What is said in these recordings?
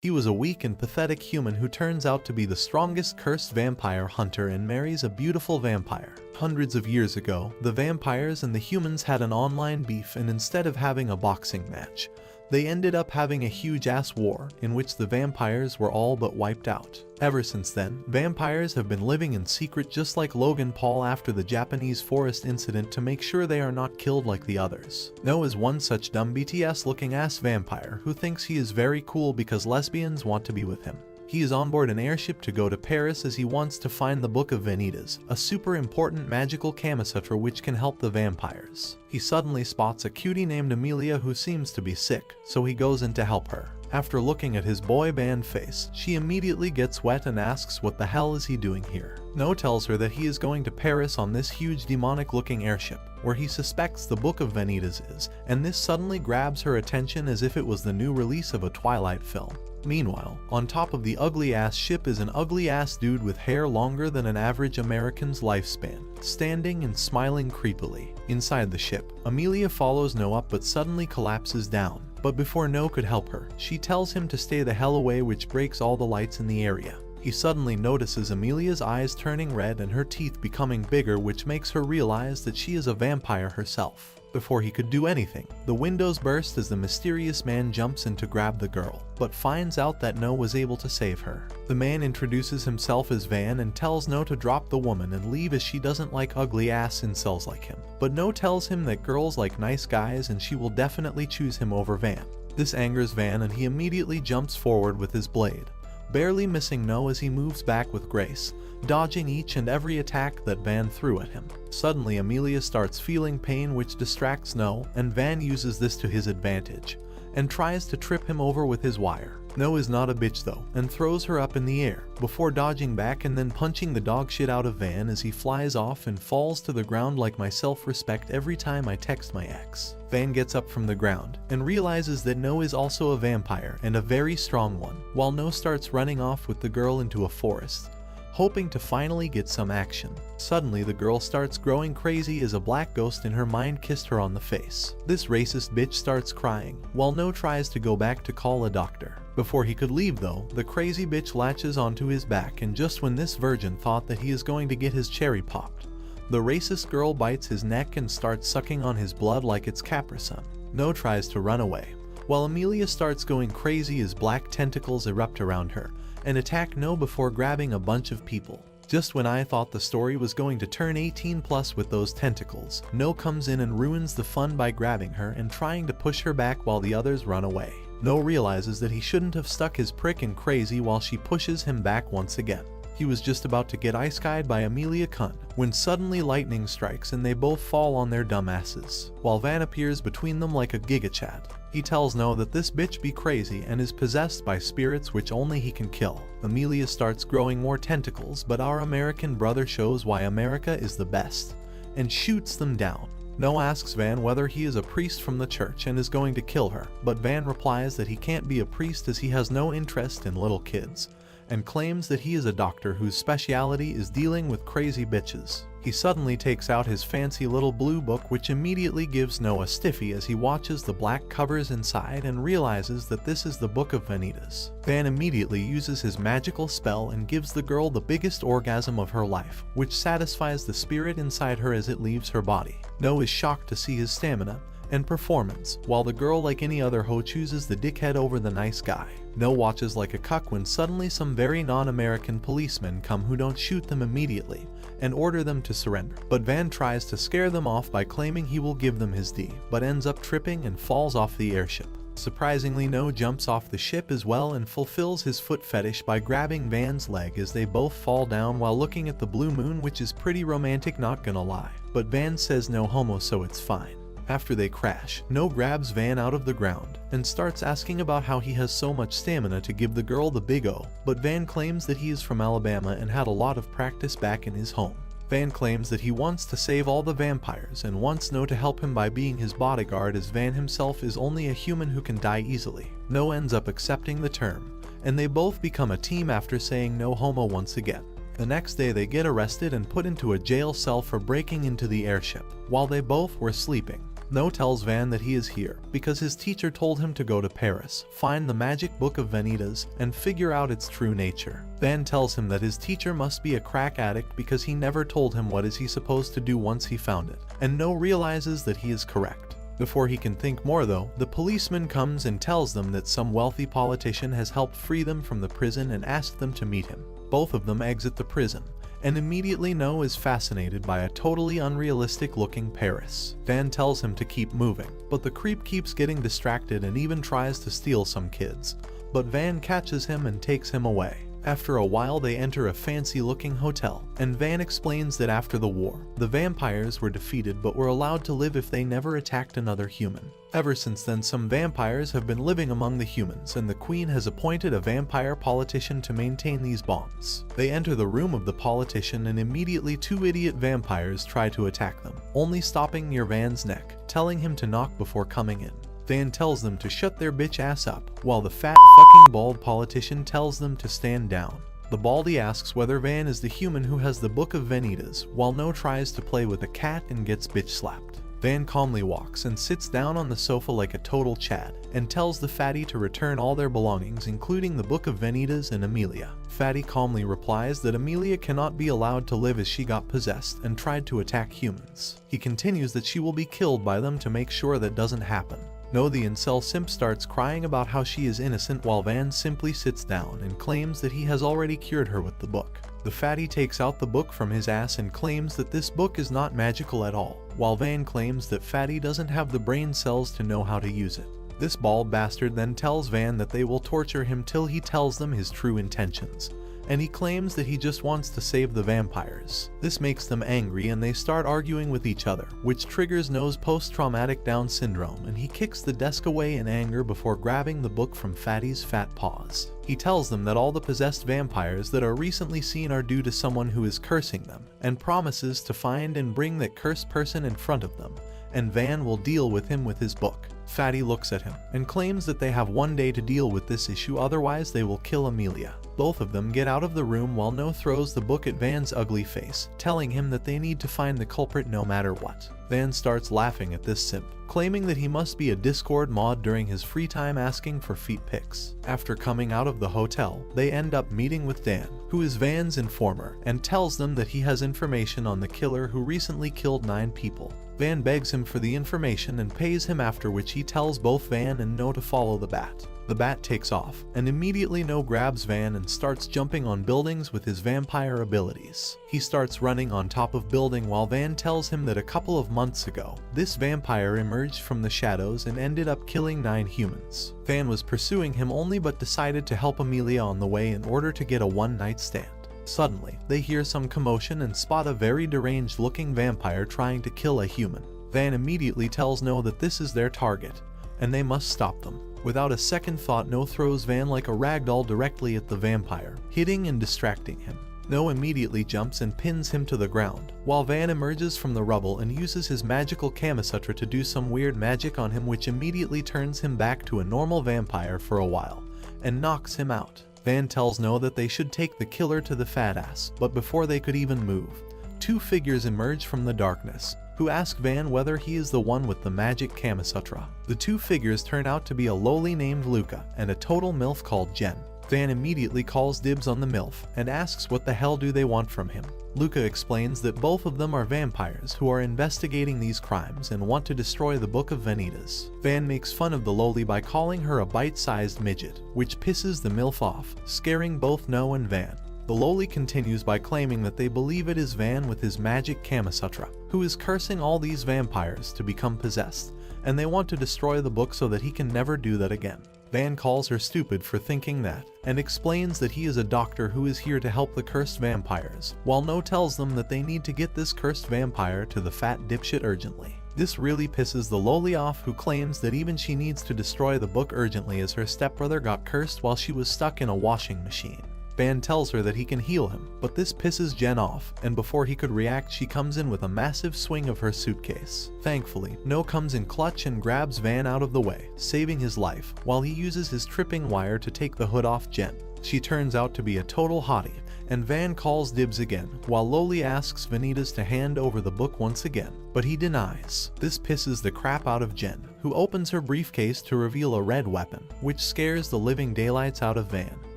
He was a weak and pathetic human who turns out to be the strongest cursed vampire hunter and marries a beautiful vampire. Hundreds of years ago, the vampires and the humans had an online beef, and instead of having a boxing match, they ended up having a huge-ass war in which the vampires were all but wiped out. Ever since then, vampires have been living in secret just like Logan Paul after the Japanese forest incident to make sure they are not killed like the others. No is one such dumb BTS-looking ass vampire who thinks he is very cool because lesbians want to be with him. He is on board an airship to go to Paris as he wants to find the Book of Vanitas, a super important magical Kamasutra which can help the vampires. He suddenly spots a cutie named Amelia who seems to be sick, so he goes in to help her. After looking at his boy band face, she immediately gets wet and asks what the hell is he doing here. No tells her that he is going to Paris on this huge demonic looking airship, where he suspects the Book of Vanitas is, and this suddenly grabs her attention as if it was the new release of a Twilight film. Meanwhile, on top of the ugly-ass ship is an ugly-ass dude with hair longer than an average American's lifespan, standing and smiling creepily. Inside the ship, Amelia follows No up but suddenly collapses down. But before No could help her, she tells him to stay the hell away, which breaks all the lights in the area. He suddenly notices Amelia's eyes turning red and her teeth becoming bigger, which makes her realize that she is a vampire herself. Before he could do anything, the windows burst as the mysterious man jumps in to grab the girl, but finds out that No was able to save her. The man introduces himself as Van and tells No to drop the woman and leave as she doesn't like ugly ass incels like him. But No tells him that girls like nice guys and she will definitely choose him over Van. This angers Van and he immediately jumps forward with his blade, barely missing No as he moves back with grace, dodging each and every attack that Van threw at him. Suddenly Amelia starts feeling pain which distracts No, and Van uses this to his advantage, and tries to trip him over with his wire. No is not a bitch though, and throws her up in the air, before dodging back and then punching the dog shit out of Van as he flies off and falls to the ground like my self-respect every time I text my ex. Van gets up from the ground, and realizes that No is also a vampire and a very strong one, while No starts running off with the girl into a forest, hoping to finally get some action. Suddenly the girl starts growing crazy as a black ghost in her mind kissed her on the face. This racist bitch starts crying, while No tries to go back to call a doctor. Before he could leave though, the crazy bitch latches onto his back, and just when this virgin thought that he is going to get his cherry popped, the racist girl bites his neck and starts sucking on his blood like it's Capri Sun. No tries to run away, while Amelia starts going crazy as black tentacles erupt around her and attack No before grabbing a bunch of people. Just when I thought the story was going to turn 18+ with those tentacles, No comes in and ruins the fun by grabbing her and trying to push her back while the others run away. No realizes that he shouldn't have stuck his prick in crazy while she pushes him back once again. He was just about to get ice-guyed by Amelia Cunt when suddenly lightning strikes and they both fall on their dumbasses, while Van appears between them like a gigachad. He tells No that this bitch be crazy and is possessed by spirits which only he can kill. Amelia starts growing more tentacles, but our American brother shows why America is the best, and shoots them down. No asks Van whether he is a priest from the church and is going to kill her, but Van replies that he can't be a priest as he has no interest in little kids, and claims that he is a doctor whose speciality is dealing with crazy bitches. He suddenly takes out his fancy little blue book, which immediately gives No a stiffy as he watches the black covers inside and realizes that this is the Book of Vanitas. Van immediately uses his magical spell and gives the girl the biggest orgasm of her life, which satisfies the spirit inside her as it leaves her body. No is shocked to see his stamina and performance, while the girl, like any other hoe, chooses the dickhead over the nice guy. No watches like a cuck when suddenly some very non-American policemen come who don't shoot them immediately and order them to surrender, but Van tries to scare them off by claiming he will give them his D, but ends up tripping and falls off the airship. Surprisingly, No jumps off the ship as well and fulfills his foot fetish by grabbing Van's leg as they both fall down while looking at the blue moon, which is pretty romantic, not gonna lie, but Van says no homo, so it's fine. After they crash, No grabs Van out of the ground and starts asking about how he has so much stamina to give the girl the big O, but Van claims that he is from Alabama and had a lot of practice back in his home. Van claims that he wants to save all the vampires and wants No to help him by being his bodyguard, as Van himself is only a human who can die easily. No ends up accepting the term, and they both become a team after saying no homo once again. The next day they get arrested and put into a jail cell for breaking into the airship, while they both were sleeping. No tells Van that he is here because his teacher told him to go to Paris, find the magic book of Vanitas, and figure out its true nature. Van tells him that his teacher must be a crack addict because he never told him what is he supposed to do once he found it, and No realizes that he is correct. Before he can think more though, the policeman comes and tells them that some wealthy politician has helped free them from the prison and asked them to meet him. Both of them exit the prison, and immediately No is fascinated by a totally unrealistic looking Paris. Van tells him to keep moving, but the creep keeps getting distracted and even tries to steal some kids, but Van catches him and takes him away. After a while they enter a fancy-looking hotel, and Van explains that after the war, the vampires were defeated but were allowed to live if they never attacked another human. Ever since then, some vampires have been living among the humans, and the Queen has appointed a vampire politician to maintain these bonds. They enter the room of the politician, and immediately two idiot vampires try to attack them, only stopping near Van's neck, telling him to knock before coming in. Van tells them to shut their bitch ass up, while the fat fucking bald politician tells them to stand down. The baldy asks whether Van is the human who has the Book of Vanitas, while No tries to play with a cat and gets bitch slapped. Van calmly walks and sits down on the sofa like a total Chad, and tells the fatty to return all their belongings including the Book of Vanitas and Amelia. Fatty calmly replies that Amelia cannot be allowed to live as she got possessed and tried to attack humans. He continues that she will be killed by them to make sure that doesn't happen. No, the incel simp starts crying about how she is innocent while Van simply sits down and claims that he has already cured her with the book. The fatty takes out the book from his ass and claims that this book is not magical at all, while Van claims that Fatty doesn't have the brain cells to know how to use it. This bald bastard then tells Van that they will torture him till he tells them his true intentions, and he claims that he just wants to save the vampires. This makes them angry and they start arguing with each other, which triggers No's post-traumatic Down syndrome, and he kicks the desk away in anger before grabbing the book from Fatty's fat paws. He tells them that all the possessed vampires that are recently seen are due to someone who is cursing them, and promises to find and bring that cursed person in front of them, and Van will deal with him with his book. Fatty looks at him and claims that they have one day to deal with this issue, otherwise they will kill Amelia. Both of them get out of the room while No throws the book at Van's ugly face, telling him that they need to find the culprit no matter what. Van starts laughing at this simp, claiming that he must be a Discord mod during his free time asking for feet pics. After coming out of the hotel, they end up meeting with Dan, who is Van's informer, and tells them that he has information on the killer who recently killed 9 people. Van begs him for the information and pays him, after which he tells both Van and No to follow the bat. The bat takes off, and immediately No grabs Van and starts jumping on buildings with his vampire abilities. He starts running on top of building while Van tells him that a couple of months ago, this vampire emerged from the shadows and ended up killing 9 humans. Van was pursuing him only but decided to help Amelia on the way in order to get a one-night stand. Suddenly, they hear some commotion and spot a very deranged looking vampire trying to kill a human. Van immediately tells No that this is their target, and they must stop them. Without a second thought, No throws Van like a ragdoll directly at the vampire, hitting and distracting him. No immediately jumps and pins him to the ground, while Van emerges from the rubble and uses his magical Kamasutra to do some weird magic on him, which immediately turns him back to a normal vampire for a while, and knocks him out. Van tells No that they should take the killer to the fat ass, but before they could even move, 2 figures emerge from the darkness, who ask Van whether he is the one with the magic Kamasutra. The 2 figures turn out to be a lowly named Luca and a total MILF called Jen. Van immediately calls dibs on the MILF and asks what the hell do they want from him. Luca explains that both of them are vampires who are investigating these crimes and want to destroy the Book of Vanitas. Van makes fun of the lowly by calling her a bite-sized midget, which pisses the MILF off, scaring both No and Van. The lowly continues by claiming that they believe it is Van with his magic Kamasutra, who is cursing all these vampires to become possessed, and they want to destroy the book so that he can never do that again. Van calls her stupid for thinking that, and explains that he is a doctor who is here to help the cursed vampires, while No tells them that they need to get this cursed vampire to the fat dipshit urgently. This really pisses the lowly off, who claims that even she needs to destroy the book urgently as her stepbrother got cursed while she was stuck in a washing machine. Van tells her that he can heal him, but this pisses Jen off, and before he could react, she comes in with a massive swing of her suitcase. Thankfully, No comes in clutch and grabs Van out of the way, saving his life, while he uses his tripping wire to take the hood off Jen. She turns out to be a total hottie, and Van calls dibs again, while Loli asks Vanitas to hand over the book once again, but he denies. This pisses the crap out of Jen, who opens her briefcase to reveal a red weapon, which scares the living daylights out of Van,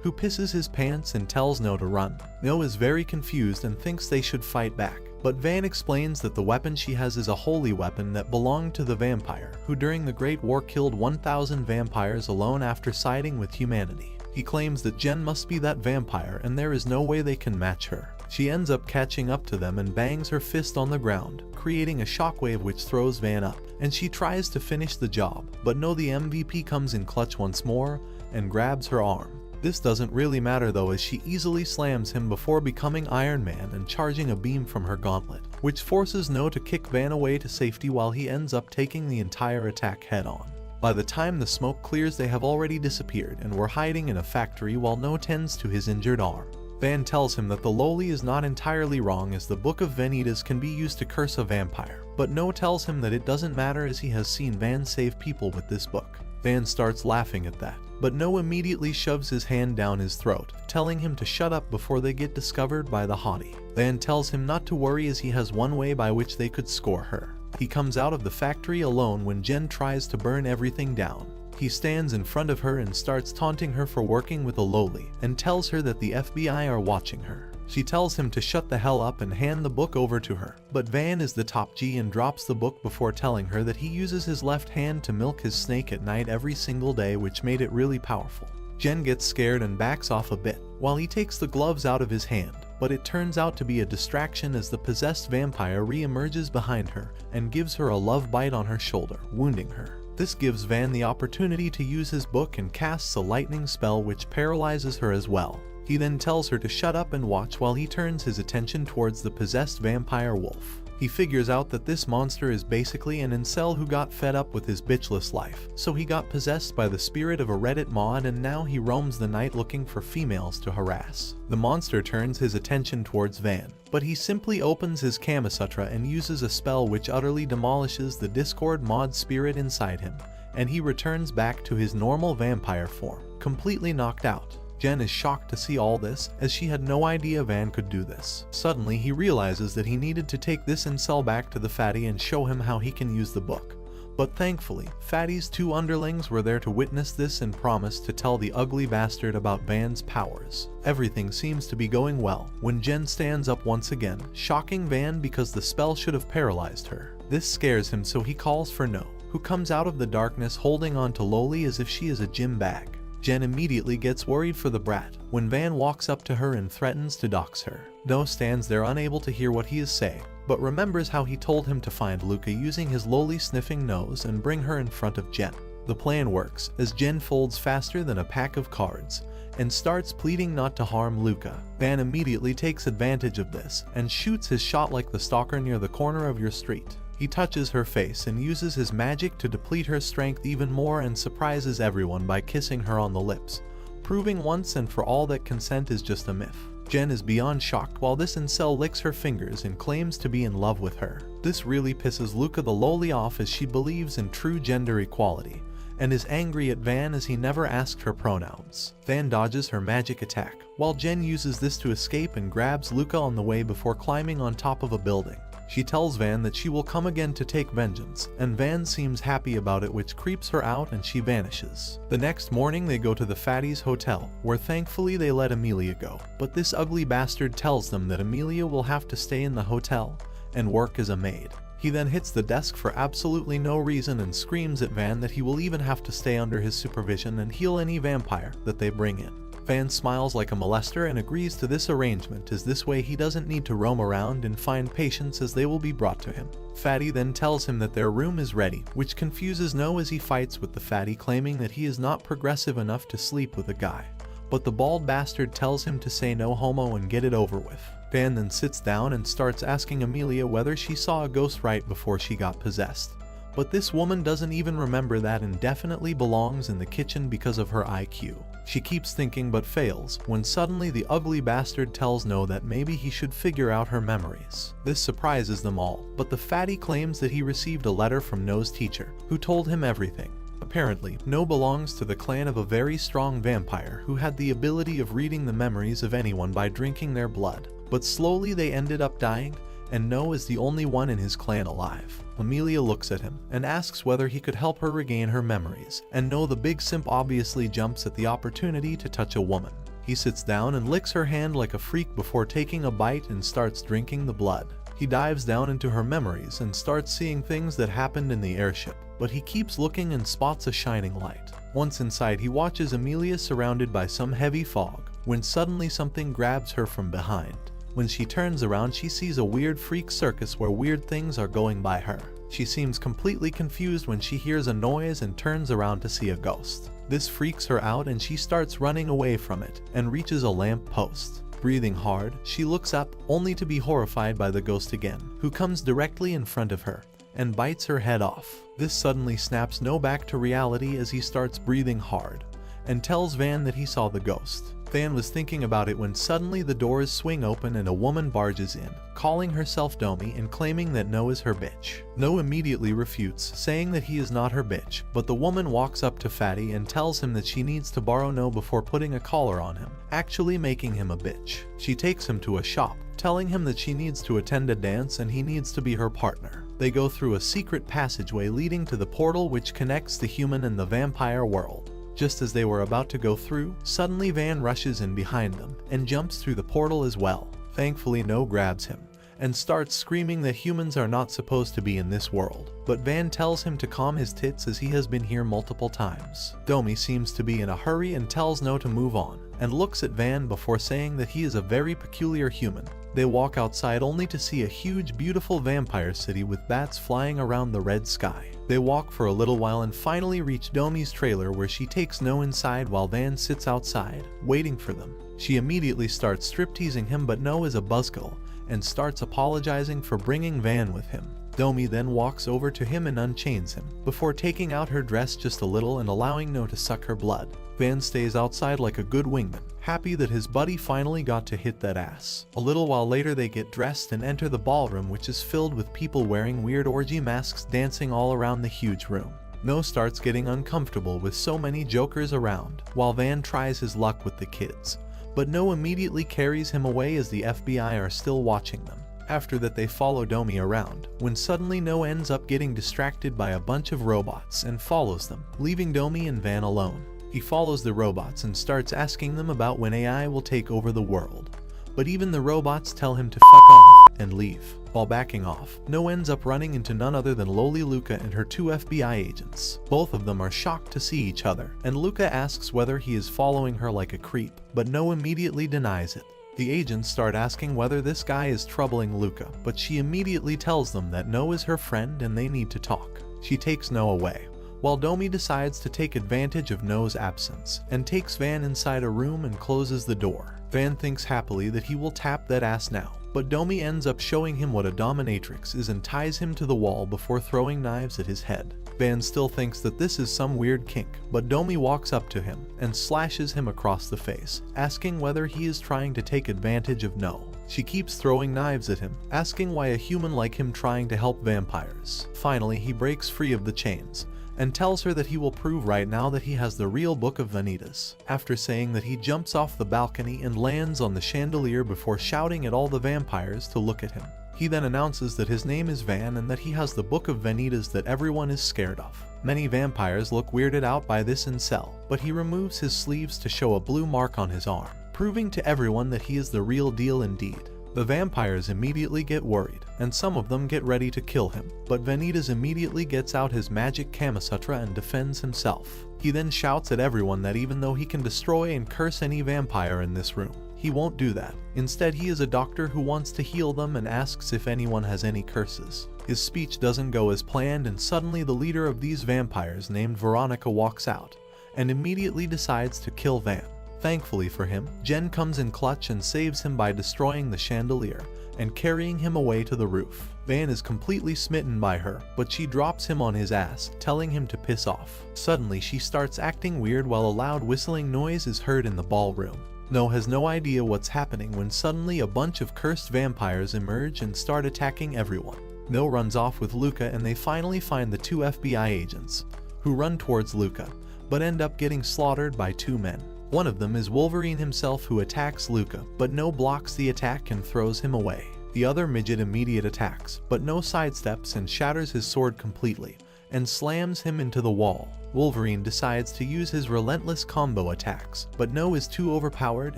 who pisses his pants and tells No to run. No is very confused and thinks they should fight back, but Van explains that the weapon she has is a holy weapon that belonged to the vampire, who during the Great War killed 1,000 vampires alone after siding with humanity. He claims that Jen must be that vampire and there is no way they can match her. She ends up catching up to them and bangs her fist on the ground, creating a shockwave which throws Van up, and she tries to finish the job, but no, the MVP comes in clutch once more and grabs her arm. This doesn't really matter though, as she easily slams him before becoming Iron Man and charging a beam from her gauntlet, which forces No to kick Van away to safety while he ends up taking the entire attack head on. By the time the smoke clears, they have already disappeared and were hiding in a factory while No tends to his injured arm. Van tells him that the Loli is not entirely wrong, as the Book of Vanitas can be used to curse a vampire, but No tells him that it doesn't matter as he has seen Van save people with this book. Van starts laughing at that, but No immediately shoves his hand down his throat, telling him to shut up before they get discovered by the hottie. Van tells him not to worry as he has one way by which they could score her. He comes out of the factory alone when Jen tries to burn everything down. He stands in front of her and starts taunting her for working with a Loli, and tells her that the FBI are watching her. She tells him to shut the hell up and hand the book over to her, but Van is the top G and drops the book before telling her that he uses his left hand to milk his snake at night every single day, which made it really powerful. Jen gets scared and backs off a bit, while he takes the gloves out of his hand, but it turns out to be a distraction as the possessed vampire re-emerges behind her and gives her a love bite on her shoulder, wounding her. This gives Van the opportunity to use his book and casts a lightning spell which paralyzes her as well. He then tells her to shut up and watch while he turns his attention towards the possessed vampire wolf. He figures out that this monster is basically an incel who got fed up with his bitchless life, so he got possessed by the spirit of a Reddit mod and now he roams the night looking for females to harass. The monster turns his attention towards Van, but he simply opens his Kamasutra and uses a spell which utterly demolishes the Discord mod spirit inside him, and he returns back to his normal vampire form, completely knocked out. Jen is shocked to see all this, as she had no idea Van could do this. Suddenly he realizes that he needed to take this incel back to the fatty and show him how he can use the book. But thankfully, Fatty's two underlings were there to witness this and promised to tell the ugly bastard about Van's powers. Everything seems to be going well when Jen stands up once again, shocking Van because the spell should have paralyzed her. This scares him, so he calls for No, who comes out of the darkness holding on to Loli as if she is a gym bag. Jen immediately gets worried for the brat when Van walks up to her and threatens to dox her. No stands there unable to hear what he is saying, but remembers how he told him to find Luca using his Loli sniffing nose and bring her in front of Jen. The plan works, as Jen folds faster than a pack of cards and starts pleading not to harm Luca. Van immediately takes advantage of this and shoots his shot like the stalker near the corner of your street. He touches her face and uses his magic to deplete her strength even more and surprises everyone by kissing her on the lips, proving once and for all that consent is just a myth. Jen is beyond shocked while this incel licks her fingers and claims to be in love with her. This really pisses Luca the Loli off, as she believes in true gender equality and is angry at Van as he never asked her pronouns. Van dodges her magic attack, while Jen uses this to escape and grabs Luca on the way before climbing on top of a building. She tells Van that she will come again to take vengeance, and Van seems happy about it, which creeps her out and she vanishes. The next morning they go to the Fatty's hotel, where thankfully they let Amelia go, but this ugly bastard tells them that Amelia will have to stay in the hotel and work as a maid. He then hits the desk for absolutely no reason and screams at Van that he will even have to stay under his supervision and heal any vampire that they bring in. Van smiles like a molester and agrees to this arrangement, as this way he doesn't need to roam around and find patients, as they will be brought to him. Fatty then tells him that their room is ready, which confuses No as he fights with the Fatty, claiming that he is not progressive enough to sleep with a guy. But the bald bastard tells him to say no homo and get it over with. Van then sits down and starts asking Amelia whether she saw a ghost right before she got possessed. But this woman doesn't even remember that and definitely belongs in the kitchen because of her IQ. She keeps thinking but fails, when suddenly the ugly bastard tells No that maybe he should figure out her memories. This surprises them all, but the Fatty claims that he received a letter from No's teacher, who told him everything. Apparently, No belongs to the clan of a very strong vampire who had the ability of reading the memories of anyone by drinking their blood. But slowly they ended up dying, and No is the only one in his clan alive. Amelia looks at him and asks whether he could help her regain her memories, and No the big simp obviously jumps at the opportunity to touch a woman. He sits down and licks her hand like a freak before taking a bite and starts drinking the blood. He dives down into her memories and starts seeing things that happened in the airship, but he keeps looking and spots a shining light. Once inside, he watches Amelia surrounded by some heavy fog, when suddenly something grabs her from behind. When she turns around, she sees a weird freak circus where weird things are going by her. She seems completely confused when she hears a noise and turns around to see a ghost. This freaks her out and she starts running away from it and reaches a lamp post. Breathing hard, she looks up, only to be horrified by the ghost again, who comes directly in front of her and bites her head off. This suddenly snaps No back to reality as he starts breathing hard and tells Van that he saw the ghost. Van was thinking about it when suddenly the doors swing open and a woman barges in, calling herself Domi and claiming that No is her bitch. No immediately refutes, saying that he is not her bitch, but the woman walks up to Fatty and tells him that she needs to borrow No before putting a collar on him, actually making him a bitch. She takes him to a shop, telling him that she needs to attend a dance and he needs to be her partner. They go through a secret passageway leading to the portal which connects the human and the vampire world. Just as they were about to go through, suddenly Van rushes in behind them and jumps through the portal as well. Thankfully, No grabs him and starts screaming that humans are not supposed to be in this world, but Van tells him to calm his tits as he has been here multiple times. Domi seems to be in a hurry and tells No to move on, and looks at Van before saying that he is a very peculiar human. They walk outside only to see a huge, beautiful vampire city with bats flying around the red sky. They walk for a little while and finally reach Domi's trailer, where she takes No inside while Van sits outside, waiting for them. She immediately starts strip-teasing him, but No is a buzzkill and starts apologizing for bringing Van with him. Domi then walks over to him and unchains him, before taking out her dress just a little and allowing No to suck her blood. Van stays outside like a good wingman, happy that his buddy finally got to hit that ass. A little while later they get dressed and enter the ballroom, which is filled with people wearing weird orgy masks dancing all around the huge room. No starts getting uncomfortable with so many jokers around, while Van tries his luck with the kids, but No immediately carries him away as the FBI are still watching them. After that they follow Domi around, when suddenly No ends up getting distracted by a bunch of robots and follows them, leaving Domi and Van alone. He follows the robots and starts asking them about when AI will take over the world, but even the robots tell him to fuck off and leave. While backing off, No ends up running into none other than Loli Luca and her two FBI agents. Both of them are shocked to see each other, and Luca asks whether he is following her like a creep, but No immediately denies it. The agents start asking whether this guy is troubling Luca, but she immediately tells them that No is her friend and they need to talk. She takes No away, while Domi decides to take advantage of No's absence and takes Van inside a room and closes the door. Van thinks happily that he will tap that ass now, but Domi ends up showing him what a dominatrix is and ties him to the wall before throwing knives at his head. Van still thinks that this is some weird kink, but Domi walks up to him and slashes him across the face, asking whether he is trying to take advantage of No. She keeps throwing knives at him, asking why a human like him trying to help vampires. Finally, he breaks free of the chains and tells her that he will prove right now that he has the real Book of Vanitas. After saying that, he jumps off the balcony and lands on the chandelier before shouting at all the vampires to look at him. He then announces that his name is Van and that he has the Book of Vanitas that everyone is scared of. Many vampires look weirded out by this incel, but he removes his sleeves to show a blue mark on his arm, proving to everyone that he is the real deal indeed. The vampires immediately get worried, and some of them get ready to kill him, but Vanitas immediately gets out his magic Kamasutra and defends himself. He then shouts at everyone that even though he can destroy and curse any vampire in this room, he won't do that. Instead, he is a doctor who wants to heal them and asks if anyone has any curses. His speech doesn't go as planned, and suddenly the leader of these vampires named Veronica walks out and immediately decides to kill Van. Thankfully for him, Jen comes in clutch and saves him by destroying the chandelier and carrying him away to the roof. Van is completely smitten by her, but she drops him on his ass, telling him to piss off. Suddenly she starts acting weird while a loud whistling noise is heard in the ballroom. No has no idea what's happening when suddenly a bunch of cursed vampires emerge and start attacking everyone. No runs off with Luca and they finally find the two FBI agents, who run towards Luca, but end up getting slaughtered by two men. One of them is Wolverine himself, who attacks Luca, but No blocks the attack and throws him away. The other midget immediate attacks, but No sidesteps and shatters his sword completely, and slams him into the wall. Wolverine decides to use his relentless combo attacks, but No is too overpowered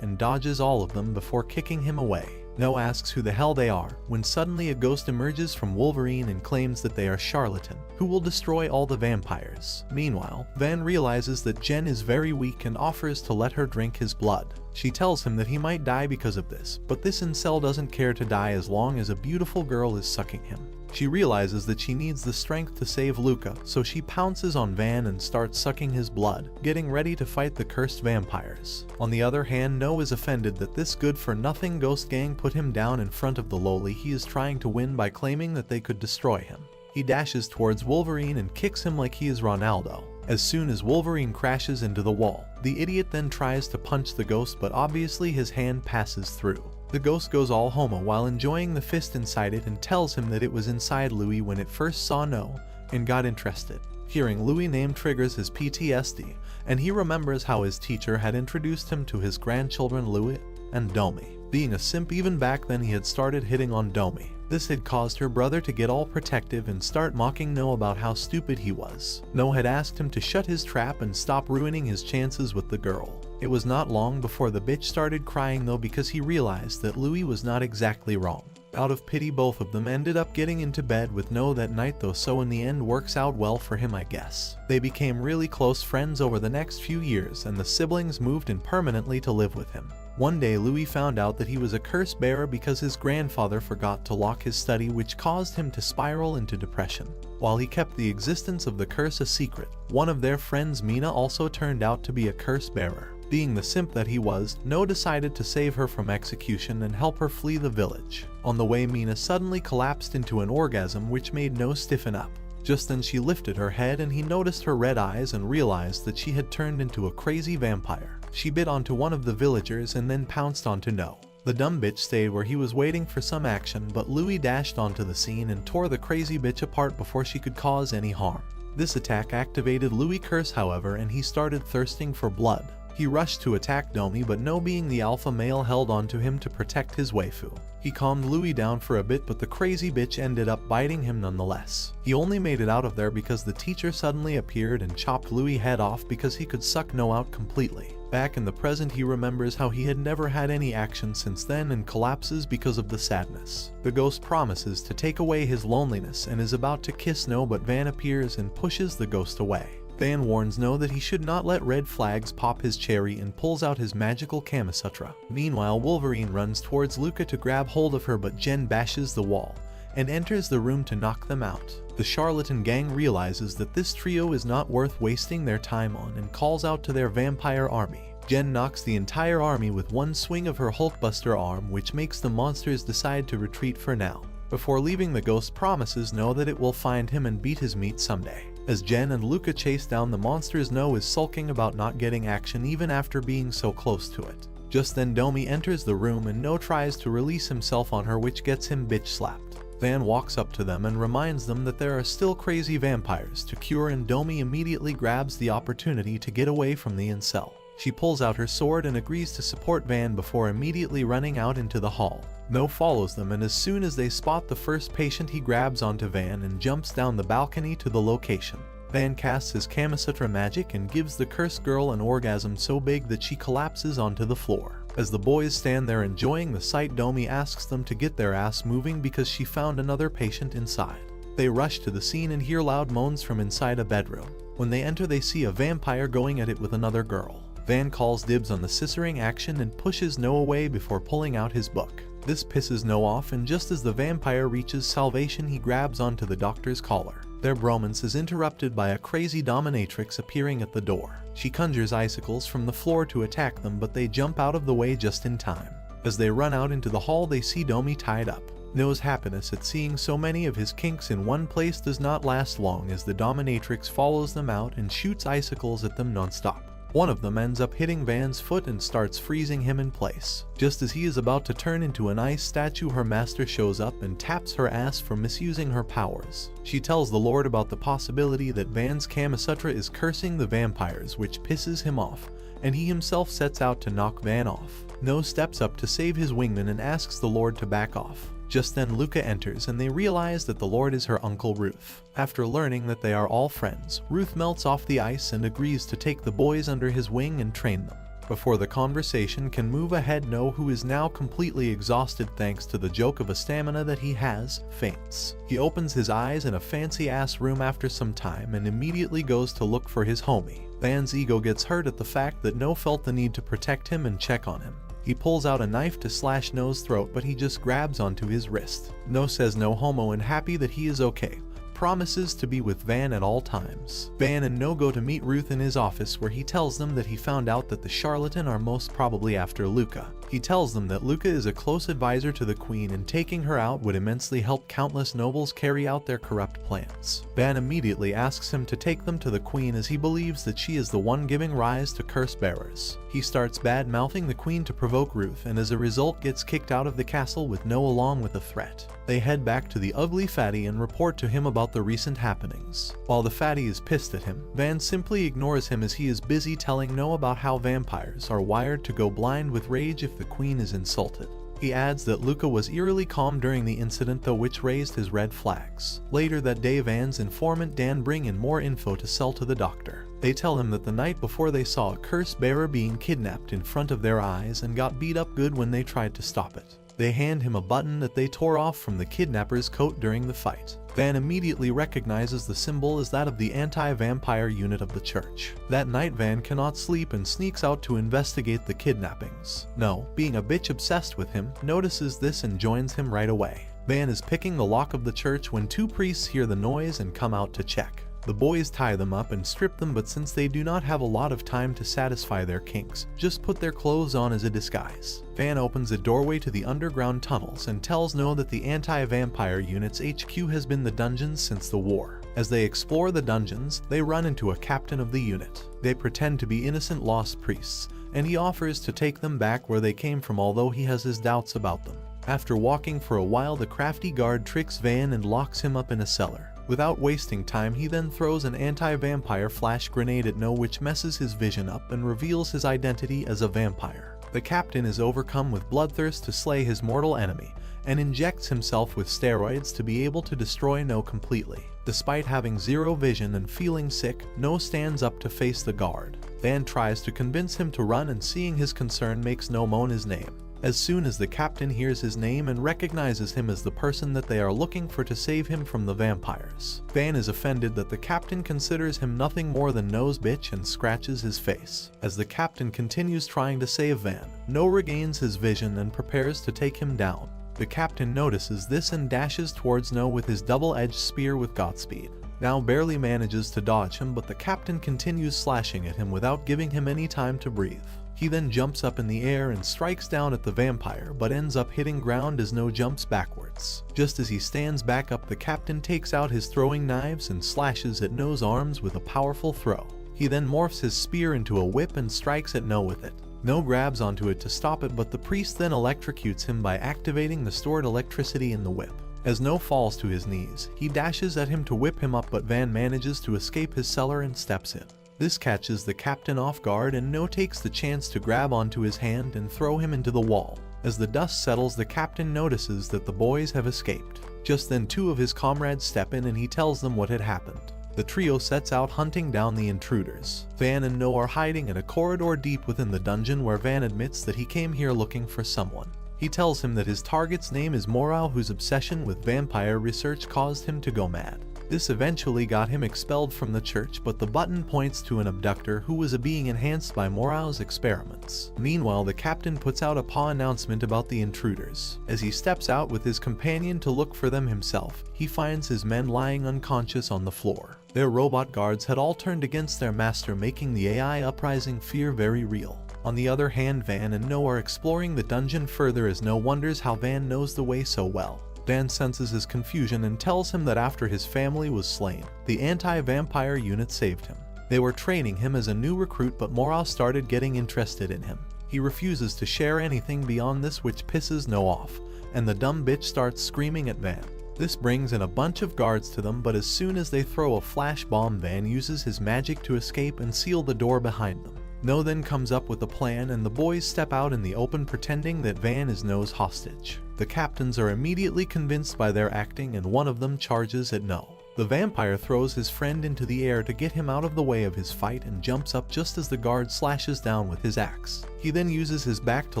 and dodges all of them before kicking him away. No asks who the hell they are, when suddenly a ghost emerges from Wolverine and claims that they are Charlatan, who will destroy all the vampires. Meanwhile, Van realizes that Jen is very weak and offers to let her drink his blood. She tells him that he might die because of this, but this incel doesn't care to die as long as a beautiful girl is sucking him. She realizes that she needs the strength to save Luca, so she pounces on Van and starts sucking his blood, getting ready to fight the cursed vampires. On the other hand, No is offended that this good-for-nothing ghost gang put him down in front of the lowly he is trying to win by claiming that they could destroy him. He dashes towards Wolverine and kicks him like he is Ronaldo. As soon as Wolverine crashes into the wall, the idiot then tries to punch the ghost, but obviously his hand passes through. The ghost goes all homo while enjoying the fist inside it and tells him that it was inside Louis when it first saw No and got interested. Hearing Louis' name triggers his PTSD, and he remembers how his teacher had introduced him to his grandchildren Louis and Domi. Being a simp even back then, he had started hitting on Domi. This had caused her brother to get all protective and start mocking No about how stupid he was. No had asked him to shut his trap and stop ruining his chances with the girl. It was not long before the bitch started crying though, because he realized that Louis was not exactly wrong. Out of pity, both of them ended up getting into bed with No that night though, so in the end works out well for him, I guess. They became really close friends over the next few years, and the siblings moved in permanently to live with him. One day Louis found out that he was a curse bearer because his grandfather forgot to lock his study, which caused him to spiral into depression. While he kept the existence of the curse a secret, one of their friends, Mina, also turned out to be a curse bearer. Being the simp that he was, No decided to save her from execution and help her flee the village. On the way, Mina suddenly collapsed into an orgasm, which made No stiffen up. Just then she lifted her head and he noticed her red eyes and realized that she had turned into a crazy vampire. She bit onto one of the villagers and then pounced onto No. The dumb bitch stayed where he was waiting for some action, but Louis dashed onto the scene and tore the crazy bitch apart before she could cause any harm. This attack activated Louis' curse, however, and he started thirsting for blood. He rushed to attack Domi, but No, being the alpha male, held onto him to protect his waifu. He calmed Louis down for a bit, but the crazy bitch ended up biting him nonetheless. He only made it out of there because the teacher suddenly appeared and chopped Louis' head off because he could suck No out completely. Back in the present, he remembers how he had never had any action since then and collapses because of the sadness. The ghost promises to take away his loneliness and is about to kiss No, but Van appears and pushes the ghost away. Van warns No that he should not let red flags pop his cherry and pulls out his magical Kamasutra. Meanwhile, Wolverine runs towards Luca to grab hold of her, but Jen bashes the wall and enters the room to knock them out. The charlatan gang realizes that this trio is not worth wasting their time on and calls out to their vampire army. Jen knocks the entire army with one swing of her Hulkbuster arm, which makes the monsters decide to retreat for now. Before leaving, the ghost promises No that it will find him and beat his meat someday. As Jen and Luca chase down the monsters, No is sulking about not getting action even after being so close to it. Just then Domi enters the room and No tries to release himself on her, which gets him bitch slapped. Van walks up to them and reminds them that there are still crazy vampires to cure, and Domi immediately grabs the opportunity to get away from the incel. She pulls out her sword and agrees to support Van before immediately running out into the hall. No follows them, and as soon as they spot the first patient, he grabs onto Van and jumps down the balcony to the location. Van casts his Kamasutra magic and gives the cursed girl an orgasm so big that she collapses onto the floor. As the boys stand there enjoying the sight, Domi asks them to get their ass moving because she found another patient inside. They rush to the scene and hear loud moans from inside a bedroom. When they enter, they see a vampire going at it with another girl. Van calls dibs on the scissoring action and pushes No away before pulling out his book. This pisses No off, and just as the vampire reaches salvation, he grabs onto the doctor's collar. Their bromance is interrupted by a crazy dominatrix appearing at the door. She conjures icicles from the floor to attack them, but they jump out of the way just in time. As they run out into the hall, they see Domi tied up. No's happiness at seeing so many of his kinks in one place does not last long, as the dominatrix follows them out and shoots icicles at them non-stop. One of them ends up hitting Van's foot and starts freezing him in place. Just as he is about to turn into an ice statue, her master shows up and taps her ass for misusing her powers. She tells the Lord about the possibility that Van's Kama Sutra is cursing the vampires, which pisses him off, and he himself sets out to knock Van off. No steps up to save his wingman and asks the Lord to back off. Just then Luca enters and they realize that the Lord is her Uncle Ruth. After learning that they are all friends, Ruth melts off the ice and agrees to take the boys under his wing and train them. Before the conversation can move ahead, No, who is now completely exhausted thanks to the joke of a stamina that he has, faints. He opens his eyes in a fancy-ass room after some time and immediately goes to look for his homie. Van's ego gets hurt at the fact that No felt the need to protect him and check on him. He pulls out a knife to slash No's throat, but he just grabs onto his wrist. No says no homo and, happy that he is okay, promises to be with Van at all times. Van and No go to meet Ruth in his office, where he tells them that he found out that the charlatan are most probably after Luca. He tells them that Luca is a close advisor to the queen and taking her out would immensely help countless nobles carry out their corrupt plans. Van immediately asks him to take them to the queen, as he believes that she is the one giving rise to curse bearers. He starts bad-mouthing the queen to provoke Ruth, and as a result gets kicked out of the castle with No along with a threat. They head back to the ugly fatty and report to him about the recent happenings. While the fatty is pissed at him, Van simply ignores him as he is busy telling No about how vampires are wired to go blind with rage if the queen is insulted. He adds that Luca was eerily calm during the incident, though, which raised his red flags. Later that day, Van's informant Dan bring in more info to sell to the doctor. They tell him that the night before they saw a curse bearer being kidnapped in front of their eyes and got beat up good when they tried to stop it. They hand him a button that they tore off from the kidnapper's coat during the fight. Van immediately recognizes the symbol as that of the anti-vampire unit of the church. That night, Van cannot sleep and sneaks out to investigate the kidnappings. No, being a bitch obsessed with him, notices this and joins him right away. Van is picking the lock of the church when two priests hear the noise and come out to check. The boys tie them up and strip them, but since they do not have a lot of time to satisfy their kinks, just put their clothes on as a disguise. Van opens a doorway to the underground tunnels and tells No that the anti-vampire unit's HQ has been the dungeons since the war. As they explore the dungeons, they run into a captain of the unit. They pretend to be innocent lost priests, and he offers to take them back where they came from, although he has his doubts about them. After walking for a while, the crafty guard tricks Van and locks him up in a cellar. Without wasting time, he then throws an anti-vampire flash grenade at No, which messes his vision up and reveals his identity as a vampire. The captain is overcome with bloodthirst to slay his mortal enemy, and injects himself with steroids to be able to destroy No completely. Despite having zero vision and feeling sick, No stands up to face the guard. Van tries to convince him to run, and seeing his concern makes No moan his name. As soon as the captain hears his name and recognizes him as the person that they are looking for to save him from the vampires, Van is offended that the captain considers him nothing more than No's bitch and scratches his face. As the captain continues trying to save Van, No regains his vision and prepares to take him down. The captain notices this and dashes towards No with his double-edged spear with Godspeed. Now barely manages to dodge him, but the captain continues slashing at him without giving him any time to breathe. He then jumps up in the air and strikes down at the vampire, but ends up hitting ground as No jumps backwards. Just as he stands back up, the captain takes out his throwing knives and slashes at No's arms with a powerful throw. He then morphs his spear into a whip and strikes at No with it. No grabs onto it to stop it, but the priest then electrocutes him by activating the stored electricity in the whip. As No falls to his knees, he dashes at him to whip him up, but Van manages to escape his cellar and steps in. This catches the captain off guard, and No takes the chance to grab onto his hand and throw him into the wall. As the dust settles, the captain notices that the boys have escaped. Just then, two of his comrades step in and he tells them what had happened. The trio sets out hunting down the intruders. Van and No are hiding in a corridor deep within the dungeon, where Van admits that he came here looking for someone. He tells him that his target's name is Morau, whose obsession with vampire research caused him to go mad. This eventually got him expelled from the church, but the button points to an abductor who was being enhanced by Morau's experiments. Meanwhile, the captain puts out a paw announcement about the intruders. As he steps out with his companion to look for them himself, he finds his men lying unconscious on the floor. Their robot guards had all turned against their master, making the AI uprising fear very real. On the other hand, Van and No are exploring the dungeon further, as No wonders how Van knows the way so well. Van senses his confusion and tells him that after his family was slain, the anti-vampire unit saved him. They were training him as a new recruit, but Morrow started getting interested in him. He refuses to share anything beyond this, which pisses No off, and the dumb bitch starts screaming at Van. This brings in a bunch of guards to them, but as soon as they throw a flash bomb, Van uses his magic to escape and seal the door behind them. No then comes up with a plan, and the boys step out in the open pretending that Van is No's hostage. The captains are immediately convinced by their acting, and one of them charges at No. The vampire throws his friend into the air to get him out of the way of his fight and jumps up just as the guard slashes down with his axe. He then uses his back to